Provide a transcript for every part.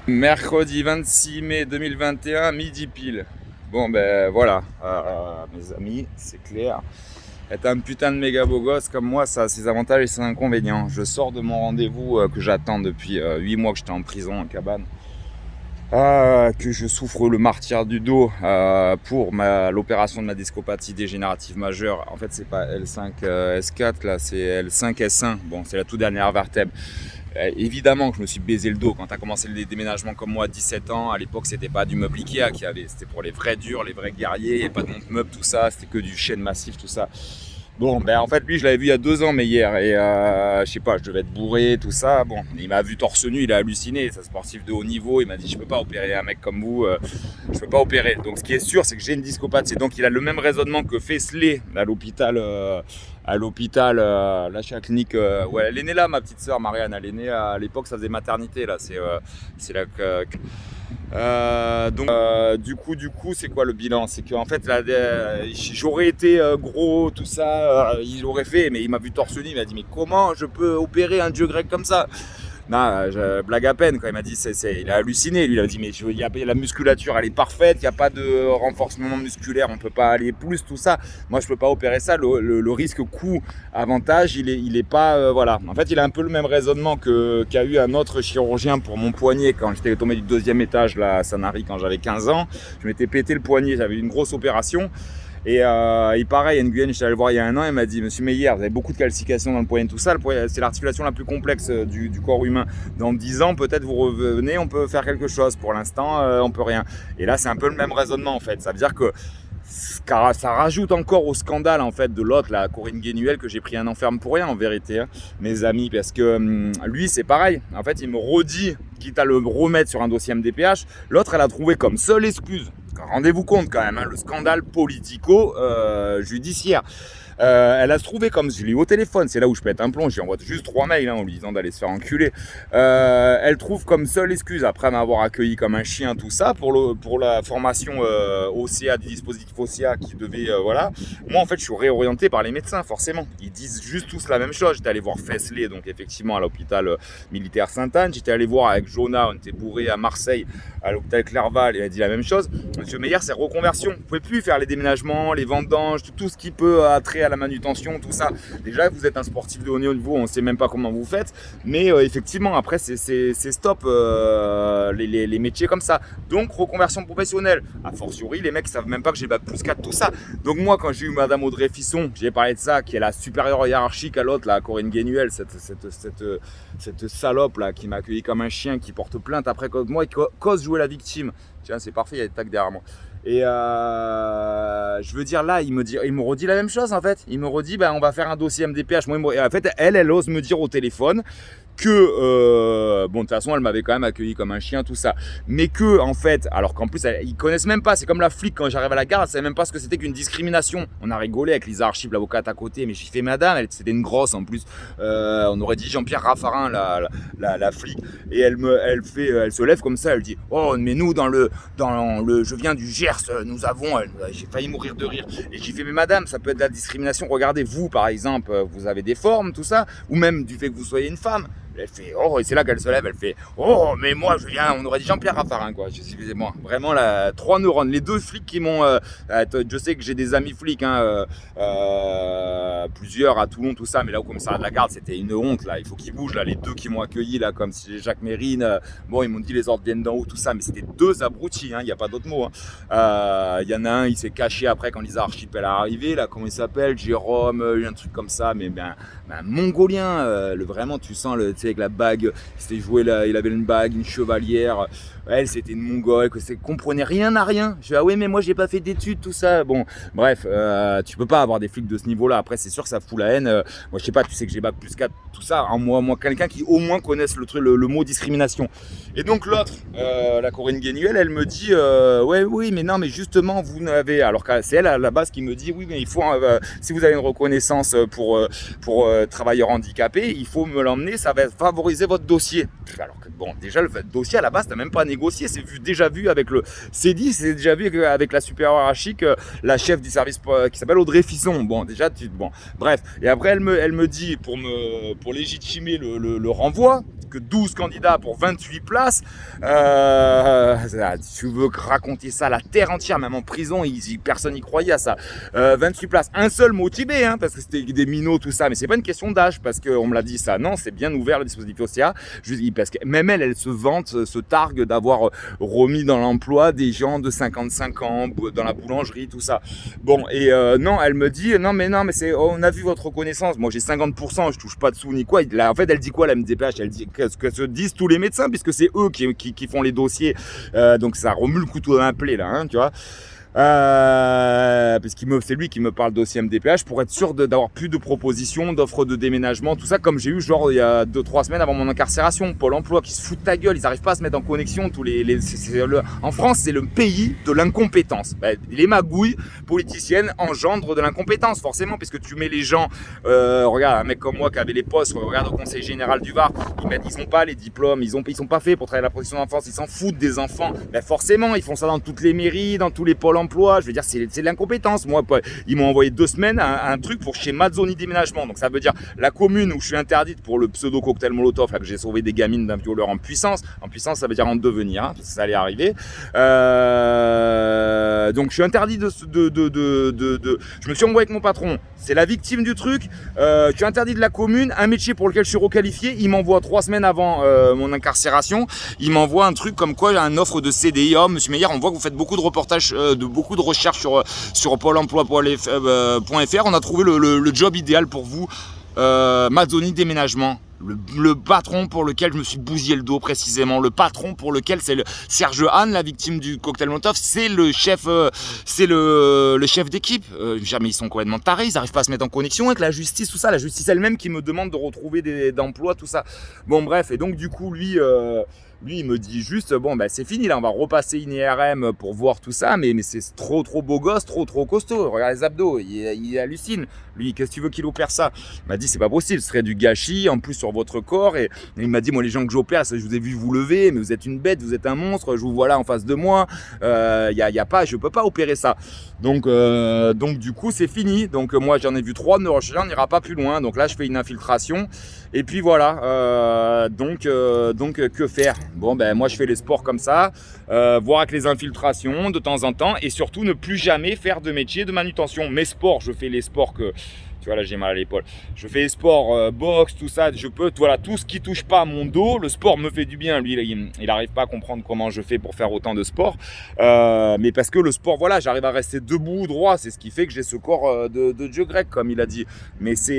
Mercredi 26 mai 2021, midi pile. Bon ben voilà, mes amis, c'est clair. Être un putain de méga beau gosse comme moi, ça a ses avantages et ses inconvénients. Je sors de mon rendez-vous que j'attends depuis 8 mois que j'étais en prison en cabane. Que je souffre le martyre du dos pour l'opération de ma discopathie dégénérative majeure. En fait, c'est pas L5 S4, là, c'est L5 S1. Bon, c'est la toute dernière vertèbre. Évidemment que je me suis baisé le dos quand tu as commencé le déménagement comme moi à 17 ans. À l'époque, c'était pas du meuble Ikea qu'il y avait, c'était pour les vrais durs, les vrais guerriers. Il n'y avait pas de monte-meuble, tout ça, c'était que du chêne massif, tout ça. Bon, ben en fait, lui, je l'avais vu il y a 2 ans, mais hier, et je sais pas, je devais être bourré, tout ça. Bon, il m'a vu torse nu, il a halluciné, c'est un sportif de haut niveau. Il m'a dit, je peux pas opérer un mec comme vous, je peux pas opérer. Donc, ce qui est sûr, c'est que j'ai une discopathie. Donc, il a le même raisonnement que Fesley à l'hôpital. Là, chez la clinique. Ouais, elle est née là, ma petite sœur Marianne. Elle est née à l'époque, ça faisait maternité là. C'est là que. Du coup, c'est quoi le bilan? C'est qu'en fait, là, j'aurais été gros, tout ça, il aurait fait, mais il m'a vu torse nu, il m'a dit, mais comment je peux opérer un dieu grec comme ça? Non, blague à peine quand il m'a dit, il a halluciné, lui, il a dit, mais la musculature, elle est parfaite, il n'y a pas de renforcement musculaire, on peut pas aller plus, tout ça. Moi, je peux pas opérer ça, le risque coût-avantage, il est pas, voilà. En fait, il a un peu le même raisonnement qu'a eu un autre chirurgien pour mon poignet quand j'étais tombé du 2e étage, là, à Sanary, quand j'avais 15 ans. Je m'étais pété le poignet, j'avais eu une grosse opération. Et pareil, Nguyen, je suis allé le voir il y a 1 an, il m'a dit, Monsieur Meyer, vous avez beaucoup de calcification dans le poignet, tout ça. C'est l'articulation la plus complexe du corps humain. Dans 10 ans, peut-être vous revenez, on peut faire quelque chose. Pour l'instant, on peut rien. Et là, c'est un peu le même raisonnement en fait. Ça veut dire que ça rajoute encore au scandale en fait de l'autre, la Corinne Guénuel, que j'ai pris un enferme pour rien en vérité, hein, mes amis, parce que lui c'est pareil. En fait, il me redit, quitte à le remettre sur un dossier MDPH, l'autre elle a trouvé comme seule excuse. Rendez-vous compte quand même, hein, le scandale politico-judiciaire. Elle a se trouvé comme, je l'ai eu au téléphone, c'est là où je pète un plomb, je lui envoie juste 3 mails en lui disant d'aller se faire enculer. Elle trouve comme seule excuse, après m'avoir accueilli comme un chien, tout ça, pour la formation OCA, des dispositifs OCA qui devait, voilà. Moi en fait je suis réorienté par les médecins, forcément. Ils disent juste tous la même chose. J'étais allé voir Fesley, donc effectivement à l'hôpital militaire Sainte-Anne. J'étais allé voir avec Jonah, on était bourré à Marseille, à l'hôpital Clerval, il a dit la même chose. Monsieur Meyer, c'est reconversion. Vous pouvez plus faire les déménagements, les vendanges, tout ce qui peut attrait à la manutention, tout ça. Déjà, vous êtes un sportif de haut niveau, on ne sait même pas comment vous faites. Mais effectivement, après, c'est stop les métiers comme ça. Donc, reconversion professionnelle. A fortiori, les mecs ne savent même pas que j'ai bac plus 4, tout ça. Donc, moi, quand j'ai eu Madame Audrey Fisson, j'ai parlé de ça, qui est la supérieure hiérarchique à l'autre, la Corinne Guénuel, cette salope là qui m'a accueilli comme un chien, qui porte plainte après contre moi et qui cause jouer la victime. Tiens, c'est parfait, il y a des tacs derrière moi. Et je veux dire, là, il me redit la même chose en fait. Il me redit, on va faire un dossier MDPH. Moi, en fait, elle ose me dire au téléphone que, bon, de toute façon, elle m'avait quand même accueilli comme un chien, tout ça. Mais que, en fait, alors qu'en plus, ils connaissent même pas. C'est comme la flic quand j'arrive à la gare, elle savait même pas ce que c'était qu'une discrimination. On a rigolé avec Lisa Archib, l'avocate à côté, mais j'ai fait madame, c'était une grosse en plus. On aurait dit Jean-Pierre Raffarin, la flic. Et elle se lève comme ça, elle dit, oh, mais nous, je viens du Gers, nous avons, j'ai failli mourir de rire. Et j'ai fait, mais madame, ça peut être de la discrimination. Regardez, vous, par exemple, vous avez des formes, tout ça, ou même du fait que vous soyez une femme. Elle fait, oh, et c'est là qu'elle se lève, elle fait, oh, mais moi, je viens, on aurait dit Jean-Pierre Raffarin, quoi. Excusez-moi, vraiment, là, 3 neurones. Les 2 flics qui m'ont, je sais que j'ai des amis flics, hein, plusieurs à Toulon, tout ça, mais là, au commissariat de la Garde, c'était une honte, là. Il faut qu'ils bougent, là, les 2 qui m'ont accueilli, là, comme si Jacques Mérine. Bon, ils m'ont dit les ordres viennent d'en haut, tout ça, mais c'était 2 abrutis, hein, il n'y a pas d'autre mot, hein. Il y en a un, il s'est caché après quand Lisa Archipel est arrivé, là, comment il s'appelle, Jérôme, un truc comme ça, mais un mongolien, vraiment, tu sens avec la bague, c'était joué là, il avait une bague, une chevalière. Elle, c'était une mongole, comprenait rien à rien. Je dis, ah oui, mais moi, j'ai pas fait d'études, tout ça. Bon, bref, tu peux pas avoir des flics de ce niveau-là. Après, c'est sûr que ça fout la haine. Moi, je sais pas, tu sais que j'ai bac plus 4, tout ça. Hein, moi, quelqu'un qui au moins connaisse le mot discrimination. Et donc, l'autre, la Corinne Guénuel, elle me dit, ouais, oui, mais non, mais justement, vous n'avez. Alors que c'est elle à la base qui me dit, oui, mais il faut, si vous avez une reconnaissance pour travailleurs handicapés, il faut me l'emmener, ça va favoriser votre dossier. Alors que bon, déjà le dossier à la base, t'as même pas négocié, déjà vu avec le CEDI, c'est déjà vu avec la supérieure hiérarchique, la chef du service qui s'appelle Audrey Fisson. Bon, déjà, bref. Et après, elle me dit pour légitimer le renvoi, que 12 candidats pour 28 places. Tu veux raconter ça à la terre entière, même en prison, personne n'y croyait à ça. 28 places, un seul motivé, hein, parce que c'était des minots, tout ça, mais c'est pas une question d'âge, parce qu'on me l'a dit ça. Non, c'est bien ouvert le dispositif OCA, parce que même elle se vante, se targue d'avoir remis dans l'emploi des gens de 55 ans, dans la boulangerie, tout ça. Bon, et non, elle me dit, non, mais on a vu votre reconnaissance. Moi, j'ai 50%, je touche pas de sous ni quoi. Là, en fait, elle dit quoi, la MDPH? Elle dit ce que se disent tous les médecins, puisque c'est eux qui font les dossiers. Donc, ça remue le couteau dans la plaie, là, hein, tu vois. Parce que c'est lui qui me parle dossier MDPH pour être sûr d'avoir plus de propositions, d'offres de déménagement, tout ça, comme j'ai eu genre il y a 2-3 semaines avant mon incarcération. Pôle emploi qui se fout de ta gueule, ils n'arrivent pas à se mettre en connexion. En France, c'est le pays de l'incompétence. Les magouilles politiciennes engendrent de l'incompétence, forcément, puisque tu mets les gens, regarde, un mec comme moi qui avait les postes, regarde au Conseil Général du Var, ils n'ont pas les diplômes, ils sont pas faits pour travailler à la protection de l'enfance, ils s'en foutent des enfants. Forcément, ils font ça dans toutes les mairies, dans tous les pôles emploi, je veux dire, c'est de l'incompétence. Moi, ils m'ont envoyé 2 semaines un truc pour chez Mazzoni Déménagement. Donc ça veut dire la commune où je suis interdite pour le pseudo cocktail Molotov, là, que j'ai sauvé des gamines d'un violeur en puissance. En puissance, ça veut dire en devenir, hein, parce que ça allait arriver. Donc je suis interdit je me suis envoyé avec mon patron. C'est la victime du truc. Je suis interdit de la commune, un métier pour lequel je suis requalifié. Il m'envoie 3 semaines avant mon incarcération. Il m'envoie un truc comme quoi, une offre de CDI. Oh, monsieur Meyer, on voit que vous faites beaucoup de reportages, beaucoup de recherches sur Pôle emploi.fr. On a trouvé le job idéal pour vous. Mazzoni Déménagement. Le patron pour lequel je me suis bousillé le dos précisément, le patron pour lequel c'est Serge Hahn, la victime du cocktail Molotov, c'est le chef d'équipe. Jamais ils sont complètement tarés, ils n'arrivent pas à se mettre en connexion avec la justice, tout ça, la justice elle-même qui me demande de retrouver d'emplois, tout ça. Bon bref, et donc du coup lui il me dit juste, bon c'est fini là, on va repasser une IRM pour voir tout ça, mais c'est trop beau gosse, trop costaud, regarde les abdos, il hallucine. Lui, qu'est-ce que tu veux qu'il opère ça? Il m'a dit, c'est pas possible, ce serait du gâchis, en plus sur votre corps, et il m'a dit, moi les gens que j'opère, je vous ai vu vous lever, mais vous êtes une bête, vous êtes un monstre, je vous vois là en face de moi, je peux pas opérer ça. Donc du coup c'est fini, donc moi j'en ai vu 3 de neurochirurgien, on n'ira pas plus loin, donc là je fais une infiltration, et puis voilà, donc que faire? Bon moi je fais les sports comme ça, voir avec les infiltrations de temps en temps, et surtout ne plus jamais faire de métier de manutention. Mes sports, je fais les sports que... Tu vois, là, j'ai mal à l'épaule. Je fais les sports, boxe, tout ça. Tout ce qui touche pas à mon dos, le sport me fait du bien. Lui, il n'arrive pas à comprendre comment je fais pour faire autant de sport. Mais parce que le sport, voilà, j'arrive à rester debout, droit. C'est ce qui fait que j'ai ce corps de dieu grec, comme il a dit. Mais ça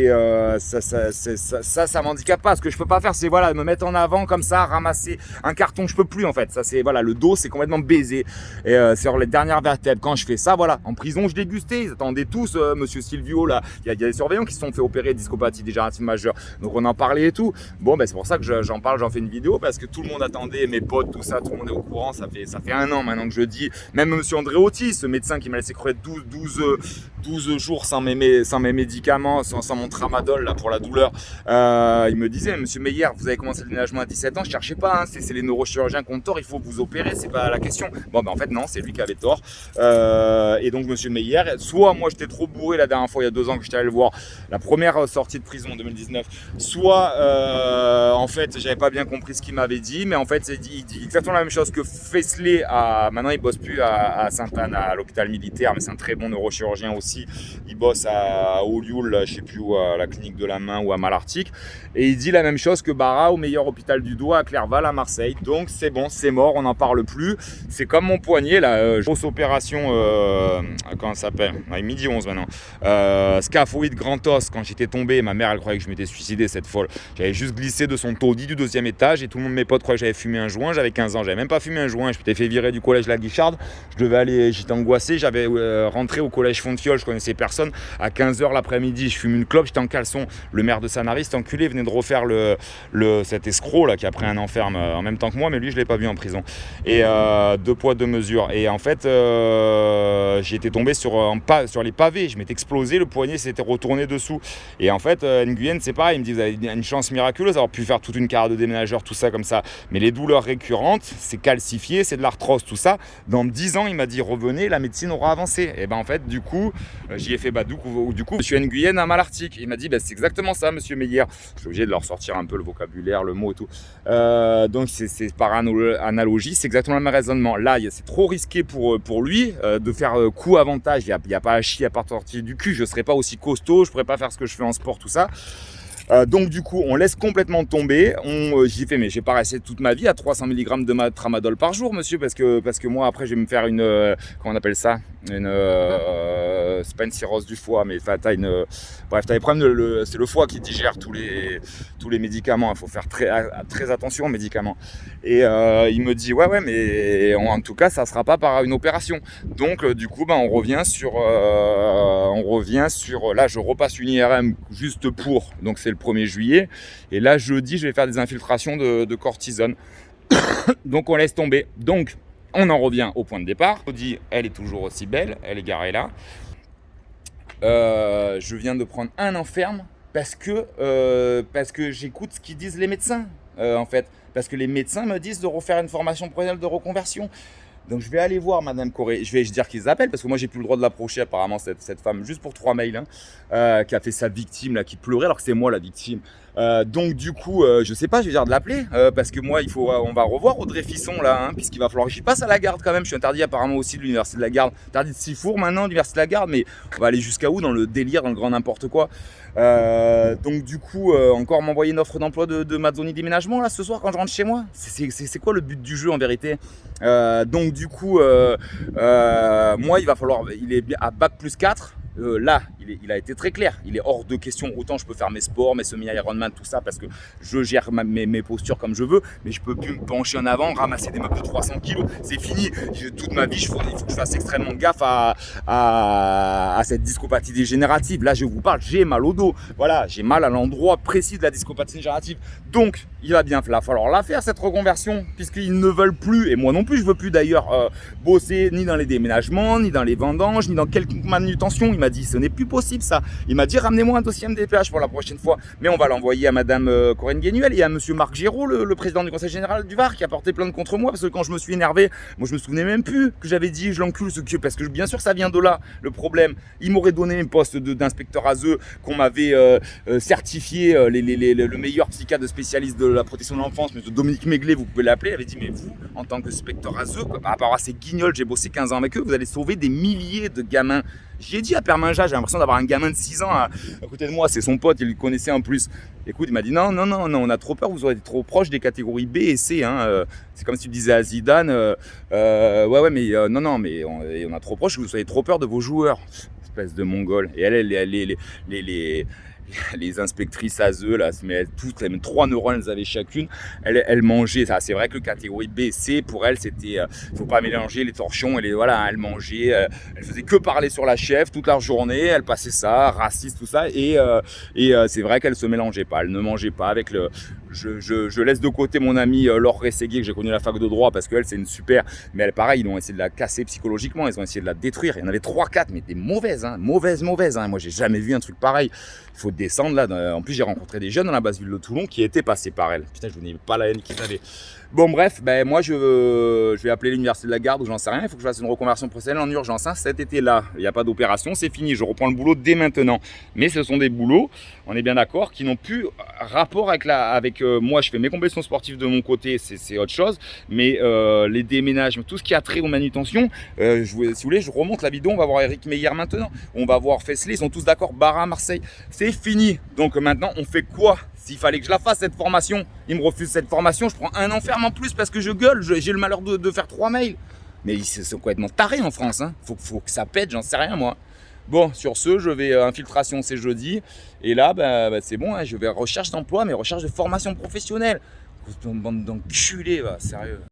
m'handicape pas. Ce que je peux pas faire, c'est me mettre en avant comme ça, ramasser un carton. Je peux plus, en fait. Ça, le dos, c'est complètement baisé. Et sur les dernières vertèbres, quand je fais ça, voilà. En prison, je dégustais. Ils attendaient tous, monsieur Silvio, là. Il y a des surveillants qui se sont fait opérer discopathie dégénérative majeure. Donc on en parlait et tout. Bon, c'est pour ça que j'en parle, j'en fais une vidéo, parce que tout le monde attendait, mes potes, tout ça, tout le monde est au courant. Ça fait 1 an maintenant que je dis. Même monsieur Andréotti, ce médecin qui m'a laissé crever 12 jours sans mes médicaments, sans mon tramadol là, pour la douleur, il me disait, monsieur Meyer, vous avez commencé le déménagement à 17 ans, je cherchais pas, hein, c'est les neurochirurgiens qui ont tort, il faut vous opérer, c'est pas la question. Bon, en fait non, c'est lui qui avait tort. Et donc monsieur Meyer, soit moi j'étais trop bourré la dernière fois, il y a 2 ans que j'étais allé le voir, la première sortie de prison en 2019, soit en fait j'avais pas bien compris ce qu'il m'avait dit, mais en fait il dit exactement la même chose que Fesley. Maintenant il bosse plus à Sainte-Anne, à l'hôpital militaire, mais c'est un très bon neurochirurgien aussi. Il bosse à Olioul, je sais plus où, à la clinique de la main ou à Malartic, et il dit la même chose que Barra au meilleur hôpital du doigt à Clerval à Marseille. Donc c'est bon, c'est mort, on n'en parle plus. C'est comme mon poignet là, grosse opération, comment ça s'appelle, midi 11 maintenant, scaphoïde grand os. Quand j'étais tombé, ma mère elle croyait que je m'étais suicidé, cette folle. J'avais juste glissé de son taudis du 2e étage, et tout le monde, mes potes, croyaient que j'avais fumé un joint. J'avais 15 ans, j'avais même pas fumé un joint, je m'étais fait virer du collège La Guicharde. Je devais aller, j'étais angoissé, j'avais rentré au collège Fontefiole, je connaissais personne. À 15h l'après-midi, je fume une clope, j'étais en caleçon. Le maire de Sanary, cet enculé, venait de refaire cet escroc là qui a pris un enferme en même temps que moi, mais lui je l'ai pas vu en prison. Et 2 poids 2 mesures. Et en fait j'étais tombé sur les pavés, je m'étais explosé, le poignet s'était retourné dessous. Et en fait Nguyen c'est pareil, il me dit vous avez une chance miraculeuse d'avoir pu faire toute une carrière de déménageur, tout ça comme ça, mais les douleurs récurrentes, c'est calcifié, c'est de l'arthrose, tout ça. Dans 10 ans il m'a dit revenez, la médecine aura avancé. Et en fait du coup J'y ai fait, du coup, monsieur Nguyen à Malartic. Il m'a dit, c'est exactement ça, monsieur Meyer. Je suis obligé de leur sortir un peu le vocabulaire, le mot et tout. Donc, c'est par analogie, c'est exactement le même raisonnement. Là, c'est trop risqué pour lui de faire coup-avantage. Il n'y a pas à chier à part sortir du cul. Je ne serais pas aussi costaud, je ne pourrais pas faire ce que je fais en sport, tout ça. Donc du coup, on laisse complètement tomber. J'y fais, mais j'ai pas resté toute ma vie à 300 mg de tramadol par jour, monsieur, parce que moi après je vais me faire une comment on appelle ça, c'est pas une cirrhose du foie, mais t'as des problèmes c'est le foie qui digère tous les médicaments. Il faut faire très attention aux médicaments. Et il me dit ouais, mais en tout cas ça sera pas par une opération. Donc du coup on revient sur là je repasse une IRM juste pour, donc c'est le 1er juillet, et là jeudi je vais faire des infiltrations de cortisone. Donc on laisse tomber. Donc on en revient au point de départ. Audi, elle est toujours aussi belle, elle est garée là. Je viens de prendre un enferme parce que j'écoute ce qu'ils disent les médecins, en fait. Parce que les médecins me disent de refaire une formation professionnelle de reconversion. Donc je vais aller voir Madame Corée, je vais dire qu'ils appellent, parce que moi j'ai plus le droit de l'approcher apparemment, cette femme, juste pour 3 mails, qui a fait sa victime, là, qui pleurait alors que c'est moi la victime. Donc du coup, je sais pas, je vais dire de l'appeler, parce que moi on va revoir Audrey Fisson là, puisqu'il va falloir que j'y passe à la garde quand même. Je suis interdit apparemment aussi de l'université de la Garde, interdit de Sifour maintenant, l'université de la Garde, mais on va aller jusqu'à où dans le délire, dans le grand n'importe quoi. Donc du coup, encore m'envoyer une offre d'emploi de Mazzoni déménagement là ce soir quand je rentre chez moi. C'est quoi le but du jeu en vérité? Donc du coup, moi il va falloir, il est à bac+4. Là, il a été très clair. Il est hors de question. Autant je peux faire mes sports, mes semi-Ironman, tout ça, parce que je gère mes postures comme je veux, mais je peux plus me pencher en avant, ramasser des meubles de 300 kg. C'est fini. Toute ma vie, il faut que je fasse extrêmement gaffe à cette discopathie dégénérative. Là, je vous parle, j'ai mal au dos. Voilà, j'ai mal à l'endroit précis de la discopathie dégénérative. Donc, il va bien falloir la faire, cette reconversion, puisqu'ils ne veulent plus, et moi non plus, je veux plus d'ailleurs bosser ni dans les déménagements, ni dans les vendanges, ni dans quelconque manutention. Il m'a dit, ce n'est plus possible ça. Il m'a dit, ramenez-moi un dossier MDPH pour la prochaine fois. Mais on va l'envoyer à Madame Corinne Guénuel et à Monsieur Marc Géraud, le président du conseil général du Var, qui a porté plainte contre moi, parce que quand je me suis énervé, moi je me souvenais même plus que j'avais dit, je l'encule ce cul, parce que bien sûr ça vient de là, le problème. Il m'aurait donné un poste d'inspecteur ASE, qu'on m'avait certifié le meilleur psychiatre de spécialiste de la protection de l'enfance, M. Dominique Méglet, vous pouvez l'appeler, il avait dit, mais vous, en tant que inspecteur ASE, par rapport à ces guignols, j'ai bossé 15 ans avec eux, vous allez sauver des milliers de gamins. J'y ai dit à Perminja, j'ai l'impression d'avoir un gamin de 6 ans à côté de moi, c'est son pote, il le connaissait en plus. Écoute, il m'a dit non, on a trop peur, vous aurez été trop proche des catégories B et C. C'est comme si tu disais à Zidane, mais on a trop proche, vous soyez trop peur de vos joueurs. Espèce de mongol. Et les inspectrices ASE, là, mais toutes, même 3 neurones, elles avaient chacune. Elles mangeaient, ça, c'est vrai que catégorie B, C, pour elles, c'était, faut pas mélanger les torchons, elles mangeaient, elles faisaient que parler sur la chef toute la journée, elles passaient ça, raciste, tout ça, et c'est vrai qu'elles se mélangeaient pas, elles ne mangeaient pas avec le. Je laisse de côté mon amie Laure Rességuier, que j'ai connue à la fac de droit, parce qu'elle, c'est une super, mais elle, pareil, ils ont essayé de la casser psychologiquement, ils ont essayé de la détruire. Il y en avait 3-4, mais des mauvaises, mauvaises. Moi, j'ai jamais vu un truc pareil. Il faut descendre là. En plus, j'ai rencontré des jeunes dans la basse ville de Toulon qui étaient passés par elle. Putain, je vous dis pas la haine qu'ils avaient. Bon, bref, moi, je vais appeler l'université de la Garde ou j'en sais rien. Il faut que je fasse une reconversion professionnelle en urgence. Cet été-là, il n'y a pas d'opération, c'est fini. Je reprends le boulot dès maintenant. Mais ce sont des boulots, on est bien d'accord, qui n'ont plus rapport avec moi. Je fais mes compétitions sportives de mon côté, c'est autre chose. Mais les déménagements, tout ce qui a trait aux manutentions, si vous voulez, je remonte la vidéo. On va voir Eric Meyer maintenant. On va voir Fesselet. Ils sont tous d'accord. Barra, Marseille. C'est fini. Donc maintenant, on fait quoi? S'il fallait que je la fasse cette formation, il me refuse cette formation, je prends un enferme en plus parce que je gueule, j'ai le malheur de faire 3 mails. Mais ils sont complètement tarés en France, faut que ça pète, j'en sais rien moi. Bon, sur ce, je vais infiltration, c'est jeudi, et là, c'est bon, je vais recherche d'emploi, mais recherche de formation professionnelle. Bande d'enculés, sérieux.